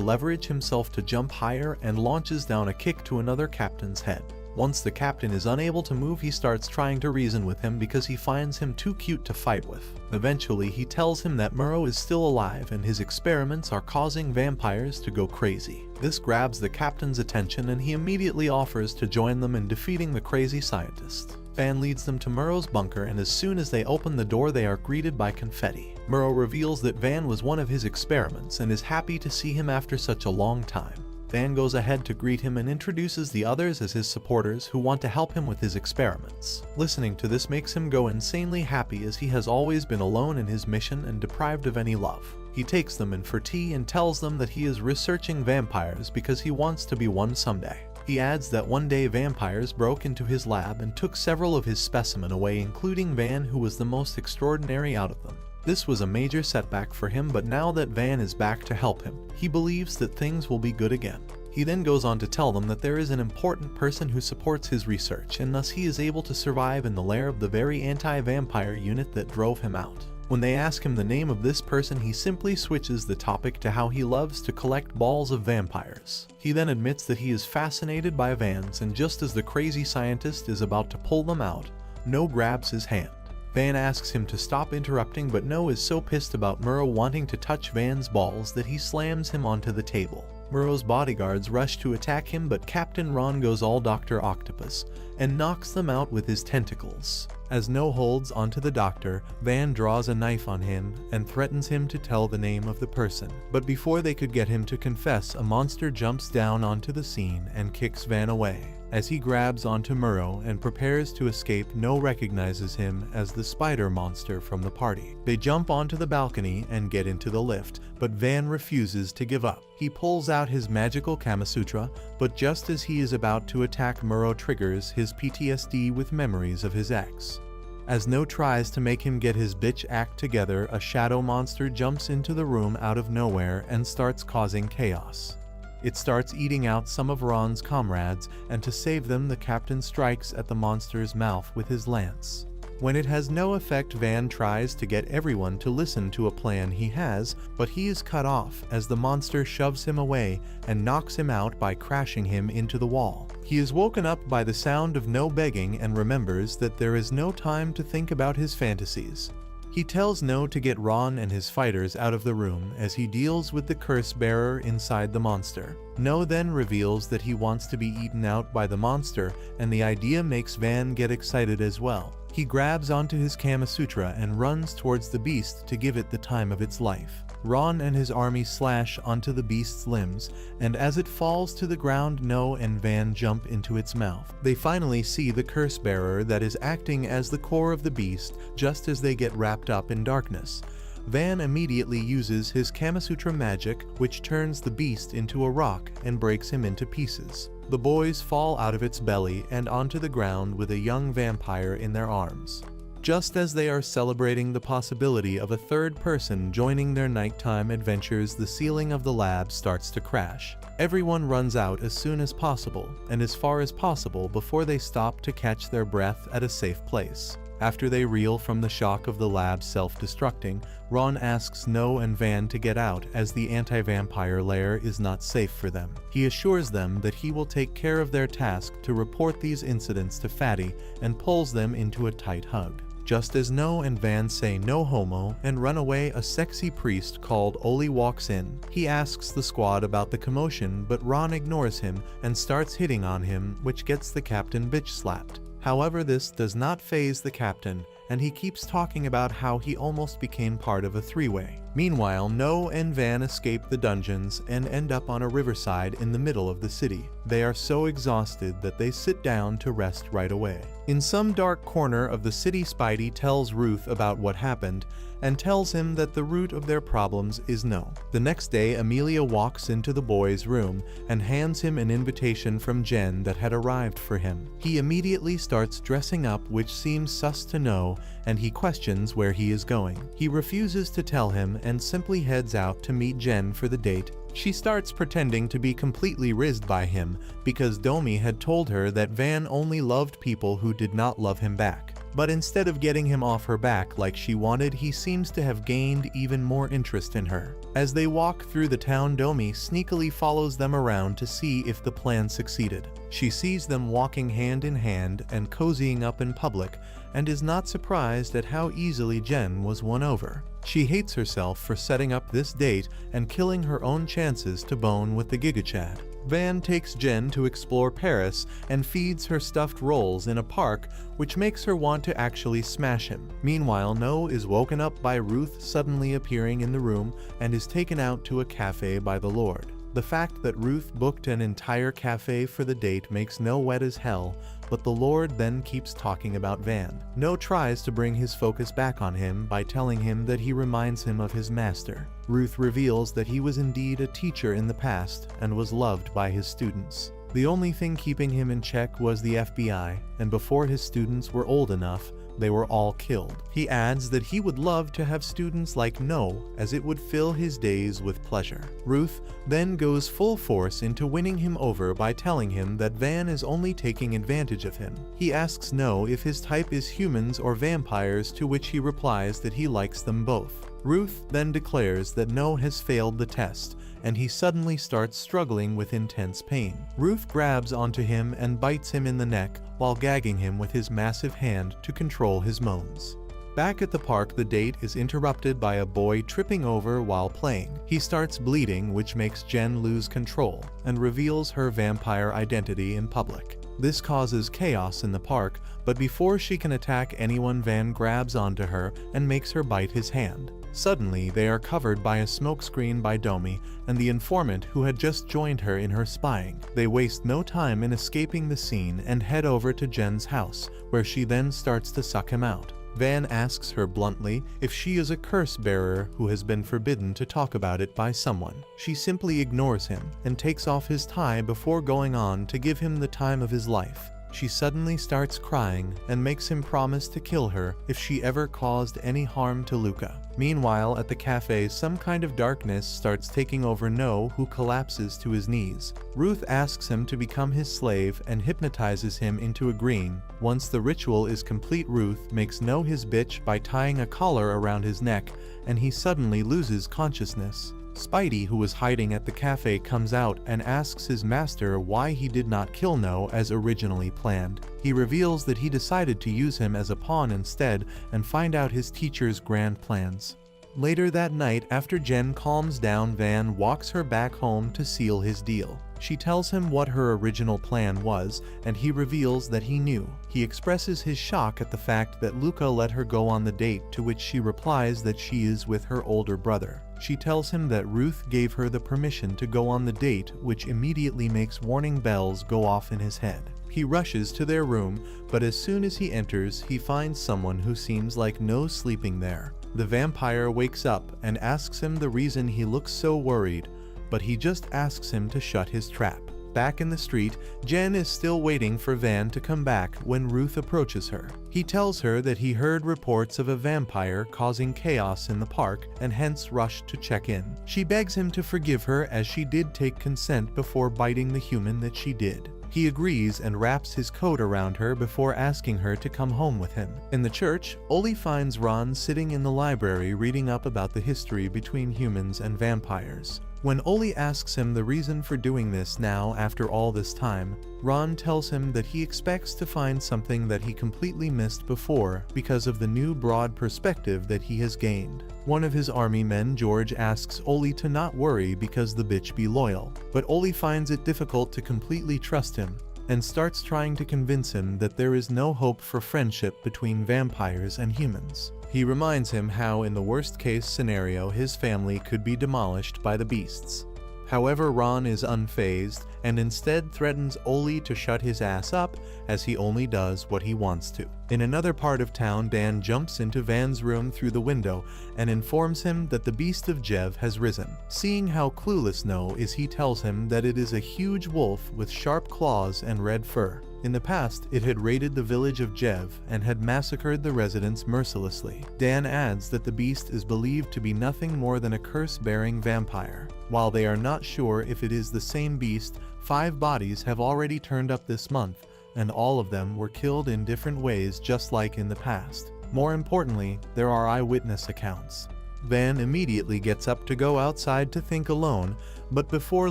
leverage himself to jump higher and launches down a kick to another captain's head. Once the captain is unable to move, he starts trying to reason with him because he finds him too cute to fight with. Eventually, he tells him that Morrow is still alive and his experiments are causing vampires to go crazy. This grabs the captain's attention, and he immediately offers to join them in defeating the crazy scientist. Van leads them to Morrow's bunker, and as soon as they open the door, they are greeted by confetti. Morrow reveals that Van was one of his experiments and is happy to see him after such a long time. Van goes ahead to greet him and introduces the others as his supporters who want to help him with his experiments. Listening to this makes him go insanely happy, as he has always been alone in his mission and deprived of any love. He takes them in for tea and tells them that he is researching vampires because he wants to be one someday. He adds that one day vampires broke into his lab and took several of his specimen away, including Van, who was the most extraordinary out of them. This was a major setback for him, but now that Van is back to help him, he believes that things will be good again. He then goes on to tell them that there is an important person who supports his research, and thus he is able to survive in the lair of the very anti-vampire unit that drove him out. When they ask him the name of this person, he simply switches the topic to how he loves to collect balls of vampires. He then admits that he is fascinated by Vans, and just as the crazy scientist is about to pull them out, No grabs his hand. Van asks him to stop interrupting, but No is so pissed about Morrow wanting to touch Van's balls that he slams him onto the table. Morrow's bodyguards rush to attack him, but Captain Ron goes all Dr. Octopus and knocks them out with his tentacles. As No holds onto the doctor, Van draws a knife on him and threatens him to tell the name of the person. But before they could get him to confess, a monster jumps down onto the scene and kicks Van away. As he grabs onto Morrow and prepares to escape, No recognizes him as the spider monster from the party. They jump onto the balcony and get into the lift, but Van refuses to give up. He pulls out his magical Kama Sutra, but just as he is about to attack, Morrow triggers his PTSD with memories of his ex. As No tries to make him get his bitch act together, a shadow monster jumps into the room out of nowhere and starts causing chaos. It starts eating out some of Ron's comrades, and to save them, the captain strikes at the monster's mouth with his lance. When it has no effect, Van tries to get everyone to listen to a plan he has, but he is cut off as the monster shoves him away and knocks him out by crashing him into the wall. He is woken up by the sound of No begging and remembers that there is no time to think about his fantasies. He tells No to get Ron and his fighters out of the room as he deals with the curse bearer inside the monster. No then reveals that he wants to be eaten out by the monster, and the idea makes Van get excited as well. He grabs onto his Kama Sutra and runs towards the beast to give it the time of its life. Ron and his army slash onto the beast's limbs, and as it falls to the ground, No and Van jump into its mouth. They finally see the curse bearer that is acting as the core of the beast just as they get wrapped up in darkness. Van immediately uses his Kama Sutra magic, which turns the beast into a rock and breaks him into pieces. The boys fall out of its belly and onto the ground with a young vampire in their arms. Just as they are celebrating the possibility of a third person joining their nighttime adventures, the ceiling of the lab starts to crash. Everyone runs out as soon as possible, and as far as possible before they stop to catch their breath at a safe place. After they reel from the shock of the lab self-destructing, Ron asks No and Van to get out as the anti-vampire lair is not safe for them. He assures them that he will take care of their task to report these incidents to Fatty and pulls them into a tight hug. Just as No and Van say no homo and run away, a sexy priest called Oli walks in. He asks the squad about the commotion, but Ron ignores him and starts hitting on him, which gets the captain bitch slapped. However, this does not faze the captain, and he keeps talking about how he almost became part of a three-way. Meanwhile, No and Van escape the dungeons and end up on a riverside in the middle of the city. They are so exhausted that they sit down to rest right away. In some dark corner of the city, Spidey tells Ruth about what happened and tells him that the root of their problems is No. The next day, Amelia walks into the boy's room and hands him an invitation from Jen that had arrived for him. He immediately starts dressing up, which seems sus to No, and he questions where he is going. He refuses to tell him and simply heads out to meet Jen for the date. She starts pretending to be completely rizzed by him because Domi had told her that Van only loved people who did not love him back. But instead of getting him off her back like she wanted, he seems to have gained even more interest in her. As they walk through the town, Domi sneakily follows them around to see if the plan succeeded. She sees them walking hand in hand and cozying up in public, and is not surprised at how easily Jen was won over. She hates herself for setting up this date and killing her own chances to bone with the Gigachad. Van takes Jen to explore Paris and feeds her stuffed rolls in a park, which makes her want to actually smash him. Meanwhile, No is woken up by Ruth suddenly appearing in the room and is taken out to a cafe by the Lord. The fact that Ruth booked an entire cafe for the date makes No wet as hell, but the Lord then keeps talking about Van. No tries to bring his focus back on him by telling him that he reminds him of his master. Ruth reveals that he was indeed a teacher in the past and was loved by his students. The only thing keeping him in check was the FBI, and before his students were old enough, they were all killed. He adds that he would love to have students like No, as it would fill his days with pleasure. Ruth then goes full force into winning him over by telling him that Van is only taking advantage of him. He asks No if his type is humans or vampires, to which he replies that he likes them both. Ruth then declares that No has failed the test, and he suddenly starts struggling with intense pain. Ruth grabs onto him and bites him in the neck while gagging him with his massive hand to control his moans. Back at the park, the date is interrupted by a boy tripping over while playing. He starts bleeding, which makes Jen lose control and reveals her vampire identity in public. This causes chaos in the park, but before she can attack anyone, Van grabs onto her and makes her bite his hand. Suddenly, they are covered by a smokescreen by Domi and the informant who had just joined her in her spying. They waste no time in escaping the scene and head over to Jen's house, where she then starts to suck him out. Van asks her bluntly if she is a curse bearer who has been forbidden to talk about it by someone. She simply ignores him and takes off his tie before going on to give him the time of his life. She suddenly starts crying and makes him promise to kill her if she ever caused any harm to Luca. Meanwhile, at the cafe, some kind of darkness starts taking over No, who collapses to his knees. Ruth asks him to become his slave and hypnotizes him into agreeing. Once the ritual is complete, Ruth makes No his bitch by tying a collar around his neck, and he suddenly loses consciousness. Spidey, who was hiding at the cafe, comes out and asks his master why he did not kill No as originally planned. He reveals that he decided to use him as a pawn instead and find out his teacher's grand plans. Later that night, after Jen calms down, Van walks her back home to seal his deal. She tells him what her original plan was, and he reveals that he knew. He expresses his shock at the fact that Luca let her go on the date, to which she replies that she is with her older brother. She tells him that Ruth gave her the permission to go on the date, which immediately makes warning bells go off in his head. He rushes to their room, but as soon as he enters, he finds someone who seems like No sleeping there. The vampire wakes up and asks him the reason he looks so worried, but he just asks him to shut his trap. Back in the street, Jen is still waiting for Van to come back when Ruth approaches her. He tells her that he heard reports of a vampire causing chaos in the park and hence rushed to check in. She begs him to forgive her, as she did take consent before biting the human that she did. He agrees and wraps his coat around her before asking her to come home with him. In the church, Oli finds Ron sitting in the library reading up about the history between humans and vampires. When Oli asks him the reason for doing this now after all this time, Ron tells him that he expects to find something that he completely missed before because of the new broad perspective that he has gained. One of his army men, George, asks Oli to not worry because the bitch be loyal, but Oli finds it difficult to completely trust him. and starts trying to convince him that there is no hope for friendship between vampires and humans. He reminds him how in the worst case scenario his family could be demolished by the beasts. However, Ron is unfazed and instead threatens Oli to shut his ass up, as he only does what he wants to. In another part of town, Dan jumps into Van's room through the window and informs him that the beast of Jev has risen. Seeing how clueless No is, he tells him that it is a huge wolf with sharp claws and red fur. In the past, it had raided the village of Jev and had massacred the residents mercilessly. Dan adds that the beast is believed to be nothing more than a curse-bearing vampire. While they are not sure if it is the same beast, 5 bodies have already turned up this month, and all of them were killed in different ways just like in the past. More importantly, there are eyewitness accounts. Van immediately gets up to go outside to think alone, but before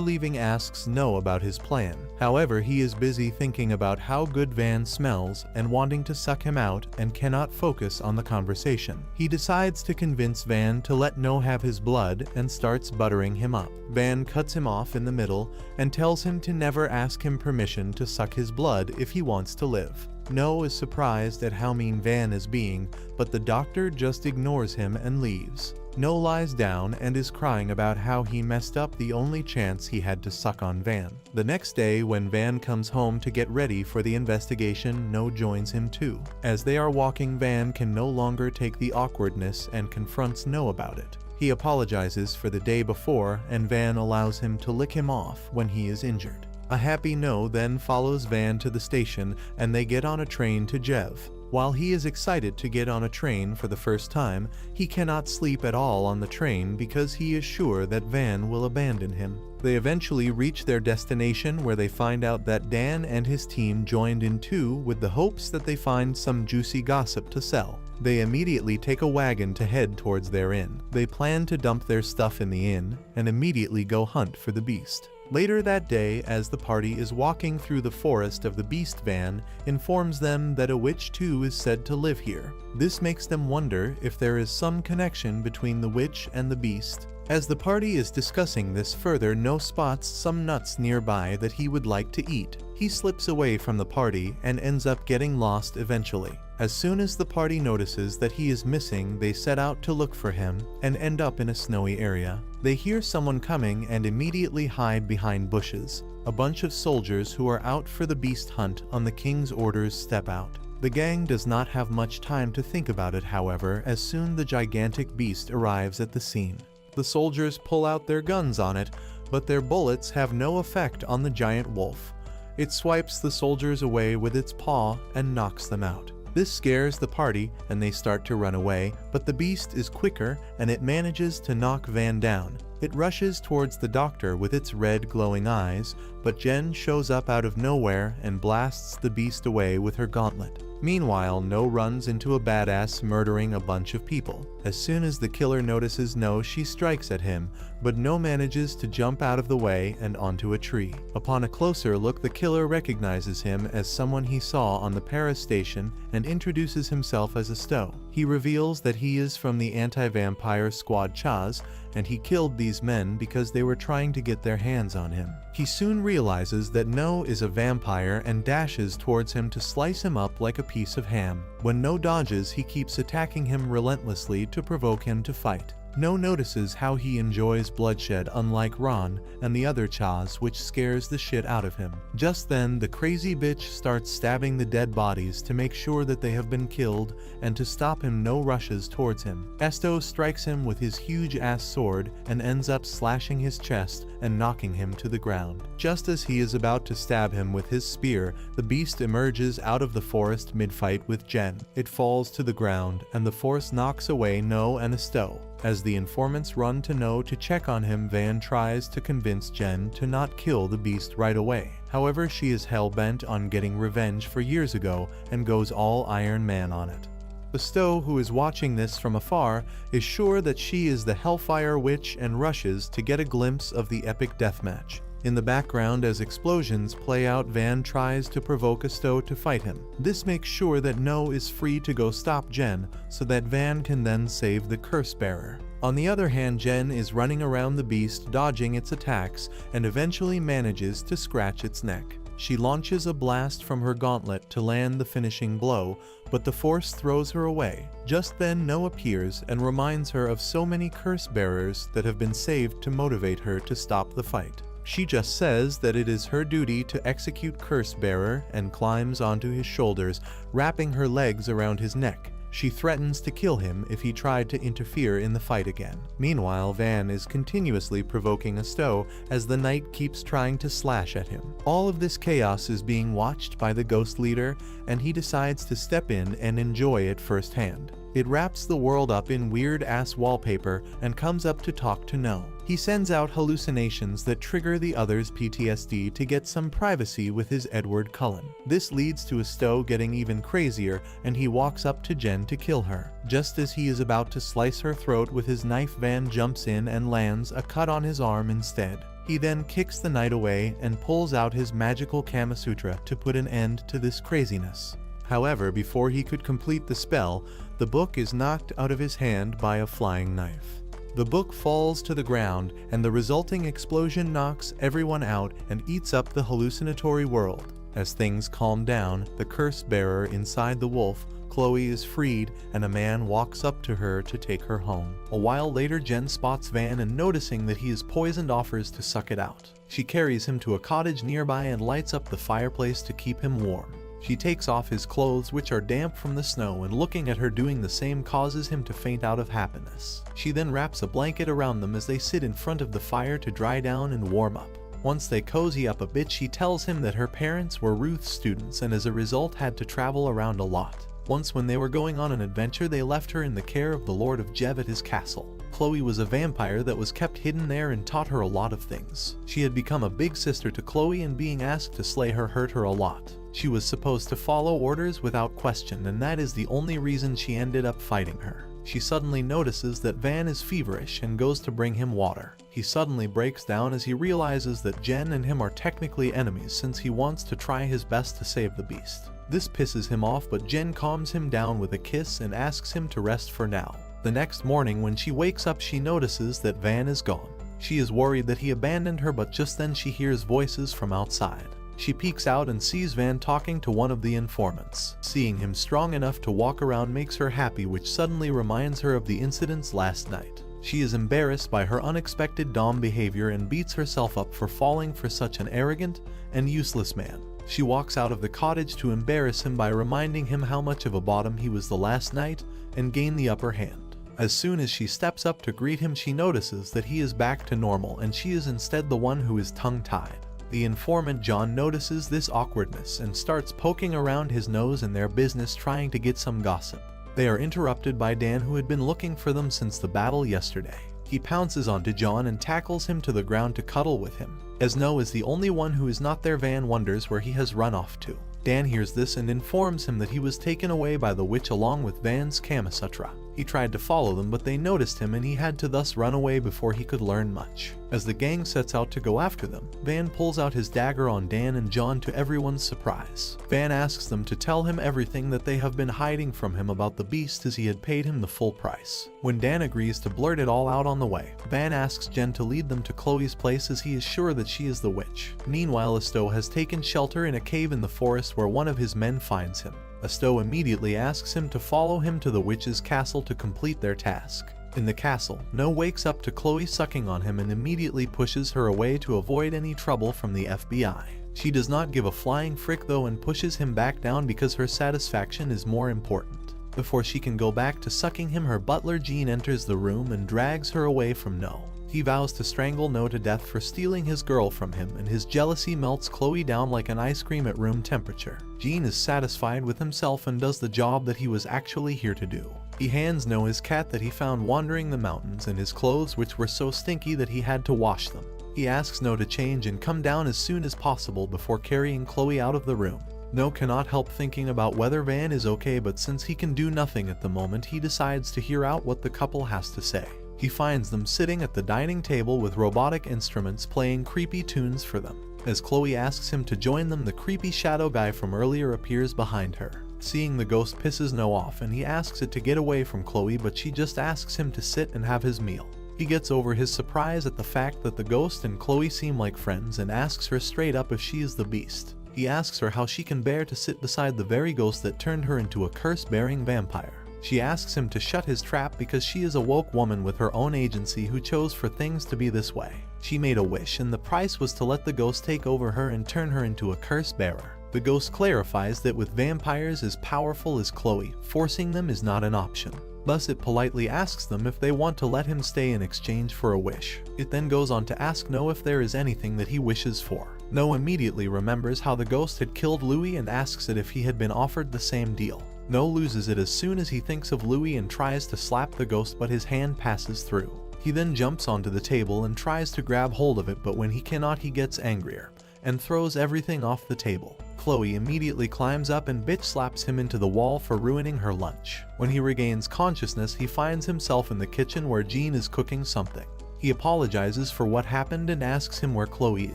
leaving asks No about his plan. However, he is busy thinking about how good Van smells and wanting to suck him out and cannot focus on the conversation. He decides to convince Van to let No have his blood and starts buttering him up. Van cuts him off in the middle and tells him to never ask him permission to suck his blood if he wants to live. No is surprised at how mean Van is being, but the doctor just ignores him and leaves. No lies down and is crying about how he messed up the only chance he had to suck on Van. The next day, when Van comes home to get ready for the investigation, No joins him too. As they are walking, Van can no longer take the awkwardness and confronts No about it. He apologizes for the day before, and Van allows him to lick him off when he is injured. A happy No then follows Van to the station and they get on a train to Jev. While he is excited to get on a train for the first time, he cannot sleep at all on the train because he is sure that Van will abandon him. They eventually reach their destination, where they find out that Dan and his team joined in too, with the hopes that they find some juicy gossip to sell. They immediately take a wagon to head towards their inn. They plan to dump their stuff in the inn and immediately go hunt for the beast. Later that day, as the party is walking through the forest of the beast, Van informs them that a witch too is said to live here. This makes them wonder if there is some connection between the witch and the beast. As the party is discussing this further, No spots some nuts nearby that he would like to eat. He slips away from the party and ends up getting lost eventually. As soon as the party notices that he is missing, they set out to look for him and end up in a snowy area. They hear someone coming and immediately hide behind bushes. A bunch of soldiers who are out for the beast hunt on the king's orders step out. The gang does not have much time to think about it, however, as soon the gigantic beast arrives at the scene. The soldiers pull out their guns on it, but their bullets have no effect on the giant wolf. It swipes the soldiers away with its paw and knocks them out. This scares the party and they start to run away, but the beast is quicker and it manages to knock Van down. It rushes towards the doctor with its red glowing eyes, but Jen shows up out of nowhere and blasts the beast away with her gauntlet. Meanwhile, No runs into a badass murdering a bunch of people. As soon as the killer notices No, she strikes at him, but No manages to jump out of the way and onto a tree. Upon a closer look, the killer recognizes him as someone he saw on the Paris station and introduces himself as a Stowe. He reveals that he is from the anti-vampire squad Chaz, and he killed these men because they were trying to get their hands on him. He soon realizes that No is a vampire and dashes towards him to slice him up like a piece of ham. When No dodges, he keeps attacking him relentlessly to provoke him to fight. No notices how he enjoys bloodshed, unlike Ron and the other Chaz, which scares the shit out of him. Just then, the crazy bitch starts stabbing the dead bodies to make sure that they have been killed, and to stop him, No rushes towards him. Esto strikes him with his huge ass sword and ends up slashing his chest and knocking him to the ground. Just as he is about to stab him with his spear, the beast emerges out of the forest mid-fight with Jen. It falls to the ground and the force knocks away No and Esto. As the informants run to No to check on him, Van tries to convince Jen to not kill the beast right away. However, she is hell-bent on getting revenge for years ago and goes all Iron Man on it. Bestow, who is watching this from afar, is sure that she is the Hellfire Witch and rushes to get a glimpse of the epic deathmatch. In the background, as explosions play out, Van tries to provoke Bestow to fight him. This makes sure that No is free to go stop Jen, so that Van can then save the curse bearer. On the other hand, Jen is running around the beast, dodging its attacks, and eventually manages to scratch its neck. She launches a blast from her gauntlet to land the finishing blow, but the force throws her away. Just then No appears and reminds her of so many curse bearers that have been saved to motivate her to stop the fight. She just says that it is her duty to execute Curse Bearer and climbs onto his shoulders, wrapping her legs around his neck. She threatens to kill him if he tried to interfere in the fight again. Meanwhile, Van is continuously provoking Asto as the knight keeps trying to slash at him. All of this chaos is being watched by the Ghost Leader, and he decides to step in and enjoy it firsthand. It wraps the world up in weird-ass wallpaper and comes up to talk to No. He sends out hallucinations that trigger the other's PTSD to get some privacy with his Edward Cullen. This leads to Asto getting even crazier, and he walks up to Jen to kill her. Just as he is about to slice her throat with his knife, Van jumps in and lands a cut on his arm instead. He then kicks the knight away and pulls out his magical Kama Sutra to put an end to this craziness. However, before he could complete the spell, the book is knocked out of his hand by a flying knife. The book falls to the ground, and the resulting explosion knocks everyone out and eats up the hallucinatory world. As things calm down, the curse bearer inside the wolf, Chloe, is freed, and a man walks up to her to take her home. A while later, Jen spots Van and, noticing that he is poisoned, offers to suck it out. She carries him to a cottage nearby and lights up the fireplace to keep him warm. She takes off his clothes, which are damp from the snow, and looking at her doing the same causes him to faint out of happiness. She then wraps a blanket around them as they sit in front of the fire to dry down and warm up. Once they cozy up a bit, she tells him that her parents were Ruth's students and as a result had to travel around a lot. Once when they were going on an adventure, they left her in the care of the Lord of Jev at his castle. Chloe was a vampire that was kept hidden there and taught her a lot of things. She had become a big sister to Chloe, and being asked to slay her hurt her a lot. She was supposed to follow orders without question, and that is the only reason she ended up fighting her. She suddenly notices that Van is feverish and goes to bring him water. He suddenly breaks down as he realizes that Jen and him are technically enemies, since he wants to try his best to save the beast. This pisses him off, but Jen calms him down with a kiss and asks him to rest for now. The next morning when she wakes up, she notices that Van is gone. She is worried that he abandoned her, but just then she hears voices from outside. She peeks out and sees Van talking to one of the informants. Seeing him strong enough to walk around makes her happy, which suddenly reminds her of the incidents last night. She is embarrassed by her unexpected Dom behavior and beats herself up for falling for such an arrogant and useless man. She walks out of the cottage to embarrass him by reminding him how much of a bottom he was the last night and gain the upper hand. As soon as she steps up to greet him, she notices that he is back to normal and she is instead the one who is tongue-tied. The informant John notices this awkwardness and starts poking around his nose in their business, trying to get some gossip. They are interrupted by Dan, who had been looking for them since the battle yesterday. He pounces onto John and tackles him to the ground to cuddle with him. As No is the only one who is not there, Van wonders where he has run off to. Dan hears this and informs him that he was taken away by the witch along with Van's Kama Sutra. He tried to follow them, but they noticed him and he had to thus run away before he could learn much. As the gang sets out to go after them, Van pulls out his dagger on Dan and John to everyone's surprise. Van asks them to tell him everything that they have been hiding from him about the beast, as he had paid him the full price. When Dan agrees to blurt it all out on the way, Van asks Jen to lead them to Chloe's place as he is sure that she is the witch. Meanwhile, Asto has taken shelter in a cave in the forest where one of his men finds him. Asto immediately asks him to follow him to the witch's castle to complete their task. In the castle, No wakes up to Chloe sucking on him and immediately pushes her away to avoid any trouble from the FBI. She does not give a flying frick though and pushes him back down because her satisfaction is more important. Before she can go back to sucking him, her butler Jean enters the room and drags her away from No. He vows to strangle No to death for stealing his girl from him, and his jealousy melts Chloe down like an ice cream at room temperature. Jean is satisfied with himself and does the job that he was actually here to do. He hands No his cat that he found wandering the mountains and his clothes, which were so stinky that he had to wash them. He asks No to change and come down as soon as possible before carrying Chloe out of the room. No cannot help thinking about whether Van is okay, but since he can do nothing at the moment, he decides to hear out what the couple has to say. He finds them sitting at the dining table with robotic instruments playing creepy tunes for them. As Chloe asks him to join them, the creepy shadow guy from earlier appears behind her. Seeing the ghost pisses No off and he asks it to get away from Chloe, but she just asks him to sit and have his meal. He gets over his surprise at the fact that the ghost and Chloe seem like friends and asks her straight up if she is the beast. He asks her how she can bear to sit beside the very ghost that turned her into a curse-bearing vampire. She asks him to shut his trap because she is a woke woman with her own agency who chose for things to be this way. She made a wish and the price was to let the ghost take over her and turn her into a curse bearer. The ghost clarifies that with vampires as powerful as Chloe, forcing them is not an option. Thus it politely asks them if they want to let him stay in exchange for a wish. It then goes on to ask No if there is anything that he wishes for. No immediately remembers how the ghost had killed Louis and asks it if he had been offered the same deal. No loses it as soon as he thinks of Louis and tries to slap the ghost, but his hand passes through. He then jumps onto the table and tries to grab hold of it, but when he cannot he gets angrier and throws everything off the table. Chloe immediately climbs up and bitch slaps him into the wall for ruining her lunch. When he regains consciousness, he finds himself in the kitchen where Jean is cooking something. He apologizes for what happened and asks him where Chloe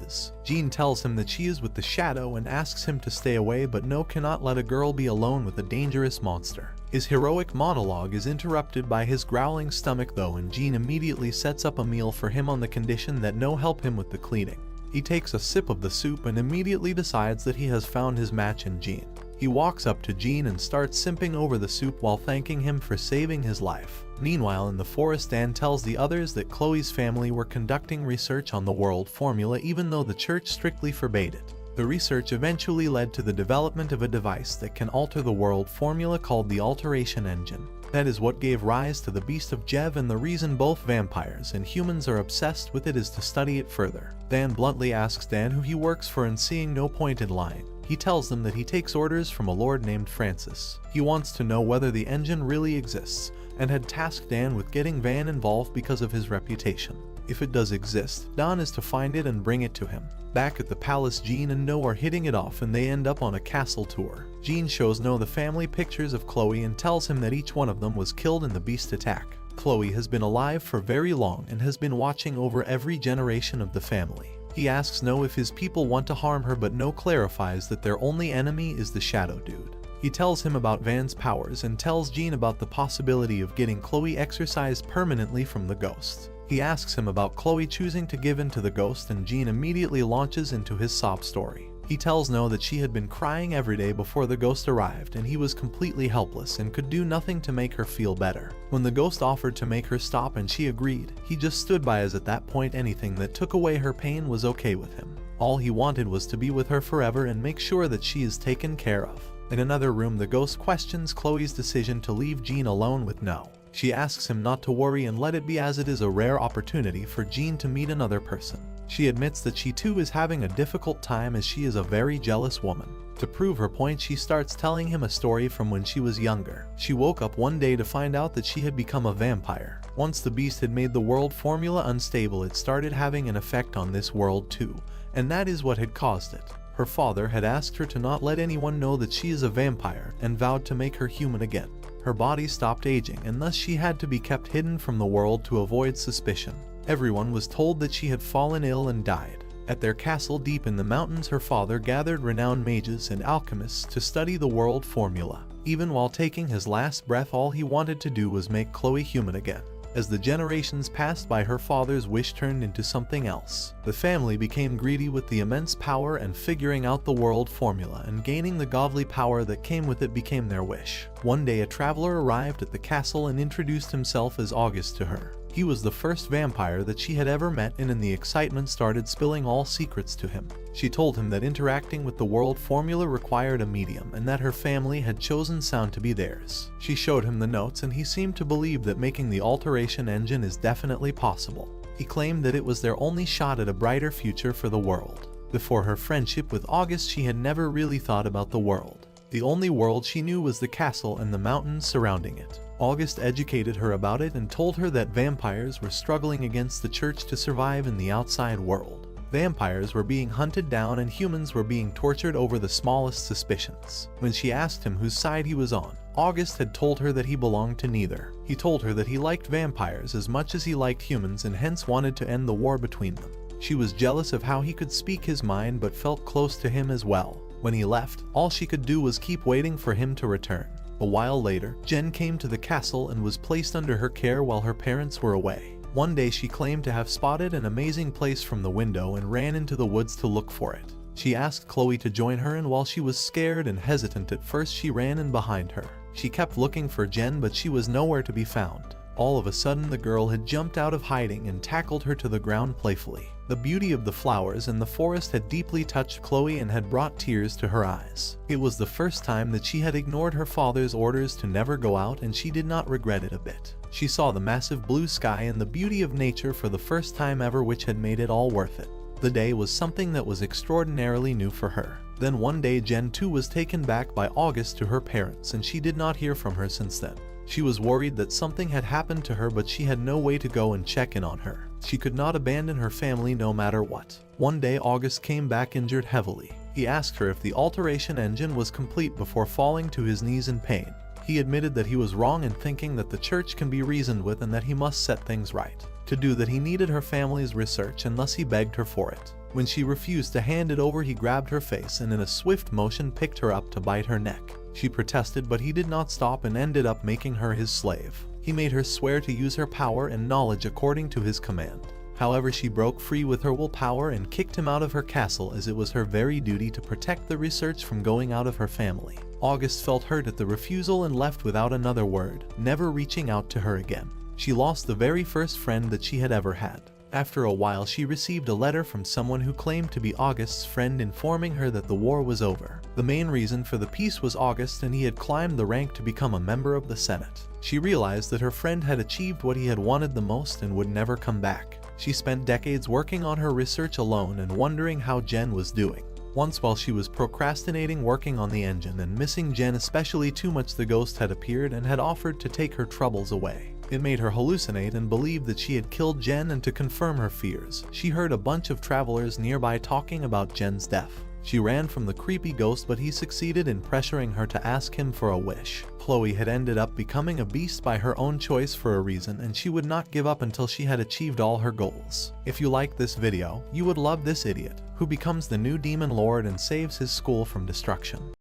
is. Jean tells him that she is with the Shadow and asks him to stay away, but No cannot let a girl be alone with a dangerous monster. His heroic monologue is interrupted by his growling stomach though, and Jean immediately sets up a meal for him on the condition that No help him with the cleaning. He takes a sip of the soup and immediately decides that he has found his match in Jean. He walks up to Jean and starts simping over the soup while thanking him for saving his life. Meanwhile, in the forest, Dan tells the others that Chloe's family were conducting research on the world formula even though the church strictly forbade it. The research eventually led to the development of a device that can alter the world formula called the alteration engine. That is what gave rise to the Beast of Jev, and the reason both vampires and humans are obsessed with it is to study it further. Dan bluntly asks Dan who he works for, and seeing no point in lying, he tells them that he takes orders from a lord named Francis. He wants to know whether the engine really exists, and had tasked Dan with getting Van involved because of his reputation. If it does exist, Dan is to find it and bring it to him. Back at the palace, Jean and No are hitting it off and they end up on a castle tour. Jean shows No the family pictures of Chloe and tells him that each one of them was killed in the beast attack. Chloe has been alive for very long and has been watching over every generation of the family. He asks No if his people want to harm her, but No clarifies that their only enemy is the Shadow Dude. He tells him about Van's powers and tells Jean about the possibility of getting Chloe exorcised permanently from the ghost. He asks him about Chloe choosing to give in to the ghost, and Jean immediately launches into his sob story. He tells No that she had been crying every day before the ghost arrived and he was completely helpless and could do nothing to make her feel better. When the ghost offered to make her stop and she agreed, he just stood by, as at that point anything that took away her pain was okay with him. All he wanted was to be with her forever and make sure that she is taken care of. In another room, the ghost questions Chloe's decision to leave Jean alone with No. She asks him not to worry and let it be, as it is a rare opportunity for Jean to meet another person. She admits that she too is having a difficult time, as she is a very jealous woman. To prove her point, she starts telling him a story from when she was younger. She woke up one day to find out that she had become a vampire. Once the beast had made the world formula unstable, it started having an effect on this world too, and that is what had caused it. Her father had asked her to not let anyone know that she is a vampire and vowed to make her human again. Her body stopped aging and thus she had to be kept hidden from the world to avoid suspicion. Everyone was told that she had fallen ill and died. At their castle deep in the mountains, her father gathered renowned mages and alchemists to study the world formula. Even while taking his last breath, all he wanted to do was make Chloe human again. As the generations passed by, her father's wish turned into something else. The family became greedy with the immense power, and figuring out the world formula and gaining the godly power that came with it became their wish. One day a traveler arrived at the castle and introduced himself as August to her. He was the first vampire that she had ever met, and in the excitement started spilling all secrets to him. She told him that interacting with the world formula required a medium and that her family had chosen sound to be theirs. She showed him the notes and he seemed to believe that making the alteration engine is definitely possible. He claimed that it was their only shot at a brighter future for the world. Before her friendship with August, she had never really thought about the world. The only world she knew was the castle and the mountains surrounding it. August educated her about it and told her that vampires were struggling against the church to survive in the outside world. Vampires were being hunted down and humans were being tortured over the smallest suspicions. When she asked him whose side he was on, August had told her that he belonged to neither. He told her that he liked vampires as much as he liked humans and hence wanted to end the war between them. She was jealous of how he could speak his mind but felt close to him as well. When he left, all she could do was keep waiting for him to return. A while later, Jen came to the castle and was placed under her care while her parents were away. One day she claimed to have spotted an amazing place from the window and ran into the woods to look for it. She asked Chloe to join her, and while she was scared and hesitant at first, she ran in behind her. She kept looking for Jen, but she was nowhere to be found. All of a sudden, the girl had jumped out of hiding and tackled her to the ground playfully. The beauty of the flowers in the forest had deeply touched Chloe and had brought tears to her eyes. It was the first time that she had ignored her father's orders to never go out, and she did not regret it a bit. She saw the massive blue sky and the beauty of nature for the first time ever, which had made it all worth it. The day was something that was extraordinarily new for her. Then one day, Jen too was taken back by August to her parents, and she did not hear from her since then. She was worried that something had happened to her, but she had no way to go and check in on her. She could not abandon her family no matter what. One day, August came back injured heavily. He asked her if the alteration engine was complete before falling to his knees in pain. He admitted that he was wrong in thinking that the church can be reasoned with and that he must set things right. To do that, he needed her family's research, and thus he begged her for it. When she refused to hand it over, he grabbed her face and in a swift motion picked her up to bite her neck. She protested, but he did not stop and ended up making her his slave. He made her swear to use her power and knowledge according to his command. However, she broke free with her willpower and kicked him out of her castle, as it was her very duty to protect the research from going out of her family. August felt hurt at the refusal and left without another word, never reaching out to her again. She lost the very first friend that she had ever had. After a while, she received a letter from someone who claimed to be August's friend, informing her that the war was over. The main reason for the peace was August, and he had climbed the rank to become a member of the Senate. She realized that her friend had achieved what he had wanted the most and would never come back. She spent decades working on her research alone and wondering how Jen was doing. Once, while she was procrastinating working on the engine and missing Jen especially too much, the ghost had appeared and had offered to take her troubles away. It made her hallucinate and believe that she had killed Jen, and to confirm her fears, she heard a bunch of travelers nearby talking about Jen's death. She ran from the creepy ghost, but he succeeded in pressuring her to ask him for a wish. Chloe had ended up becoming a beast by her own choice for a reason, and she would not give up until she had achieved all her goals. If you like this video, you would love this idiot, who becomes the new demon lord and saves his school from destruction.